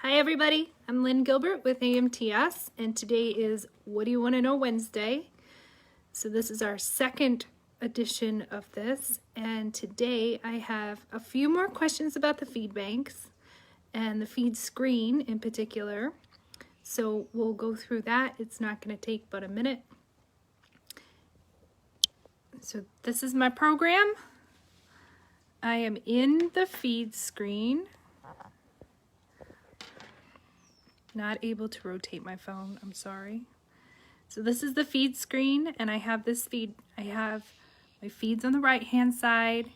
Hi everybody, I'm Lynn Gilbert with AMTS, and today is What Do You Want to Know Wednesday. So this is our second edition of this, and today I have a few more questions about the feed banks and the feed screen in particular. So we'll go through that. It's not going to take but a minute. So this is my program. I am in the feed screen. Not able to rotate my phone, I'm sorry. So this is the feed screen, and I have this feed. I have my feeds on the right hand side.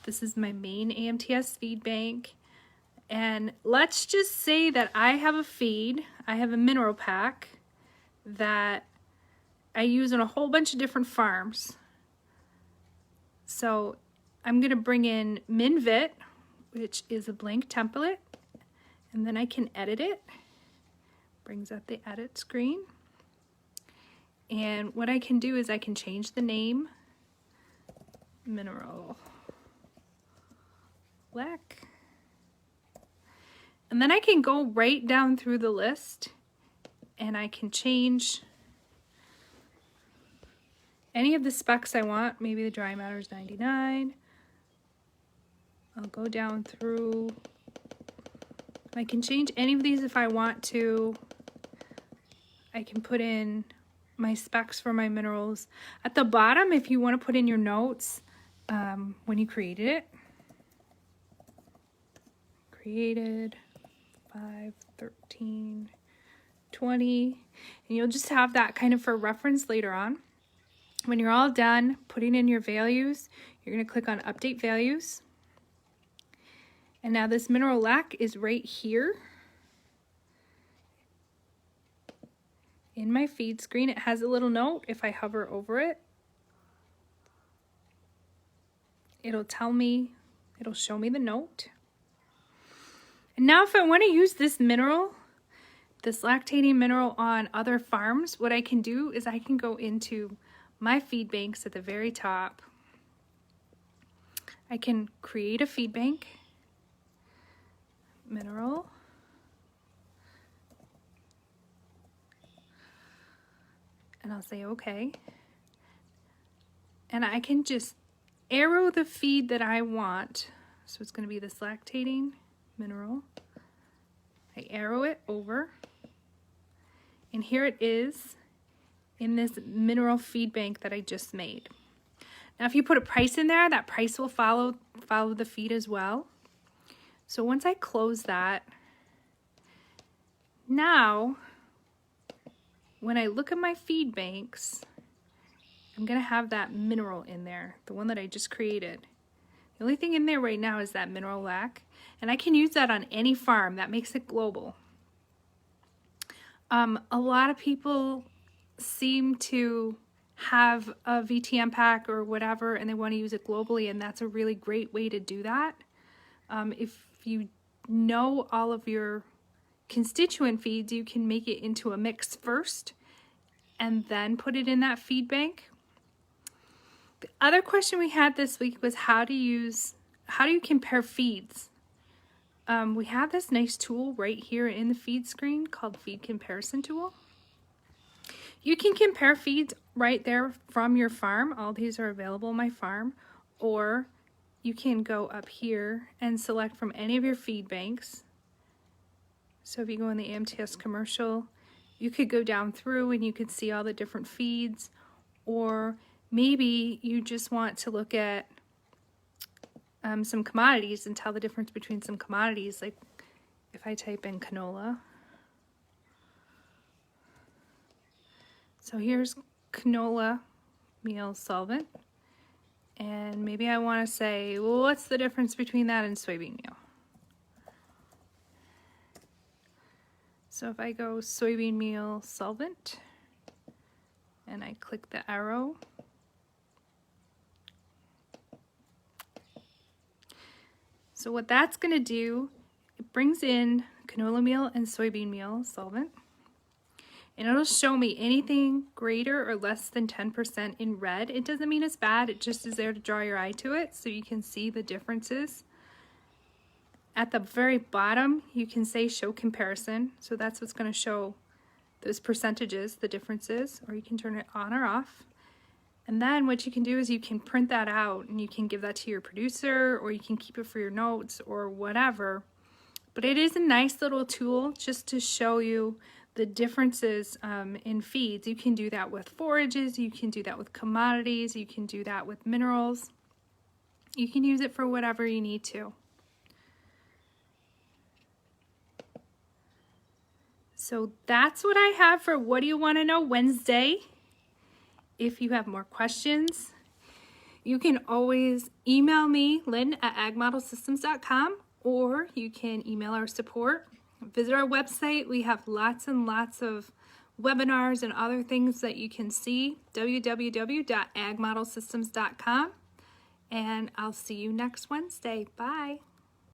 This is my main AMTS feed bank. And let's just say that I have a feed, I have a mineral pack that I use on a whole bunch of different farms. So I'm gonna bring in MinVit, which is a blank template, and then I can edit it. Brings up the edit screen. And what I can do is I can change the name, mineral black. And then I can go right down through the list and I can change any of the specs I want. Maybe the dry matter is 99. I'll go down through. I can change any of these if I want to. I can put in my specs for my minerals. At the bottom, if you want to put in your notes when you created it. Created 5, 13, 20. And you'll just have that kind of for reference later on. When you're all done putting in your values, you're going to click on Update Values. And now this mineral lac is right here in my feed screen. It has a little note. If I hover over it, it'll show me the note. And now if I want to use this mineral, this lactating mineral on other farms, what I can do is I can go into my feed banks at the very top. I can create a feed bank. Mineral. And I'll say okay. And I can just arrow the feed that I want. So it's going to be this lactating mineral. I arrow it over. And here it is in this mineral feed bank that I just made. Now if you put a price in there, that price will follow the feed as well. So once I close that, now when I look at my feed banks, I'm going to have that mineral in there, the one that I just created. The only thing in there right now is that mineral lac, and I can use that on any farm. That makes it global. A lot of people seem to have a VTM pack or whatever, and they want to use it globally, and that's a really great way to do that. If you know all of your constituent feeds, you can make it into a mix first and then put it in that feed bank. The other question we had this week was how do you compare feeds? We have this nice tool right here in the feed screen called Feed Comparison Tool. You can compare feeds right there from your farm. All these are available on my farm, or you can go up here and select from any of your feed banks. So if you go in the AMTS commercial, you could go down through and you could see all the different feeds, or maybe you just want to look at some commodities and tell the difference between some commodities. Like if I type in canola. So here's canola meal solvent. And maybe I want to say, well, what's the difference between that and soybean meal? So if I go soybean meal solvent, and I click the arrow, so what that's going to do, it brings in canola meal and soybean meal solvent. And it'll show me anything greater or less than 10% in red. It doesn't mean it's bad, it just is there to draw your eye to it so you can see the differences. at the very bottom, you can say show comparison. So that's what's going to show those percentages, the differences, or you can turn it on or off. And then what you can do is you can print that out and you can give that to your producer, or you can keep it for your notes or whatever. But it is a nice little tool just to show you the differences in feeds. You can do that with forages, you can do that with commodities, you can do that with minerals. You can use it for whatever you need to. So that's what I have for What Do You Want to Know Wednesday. If you have more questions, you can always email me, Lynn at agmodelsystems.com, or you can email our support. Visit our website. We have lots and lots of webinars and other things that you can see, www.agmodelsystems.com. And I'll see you next Wednesday. Bye.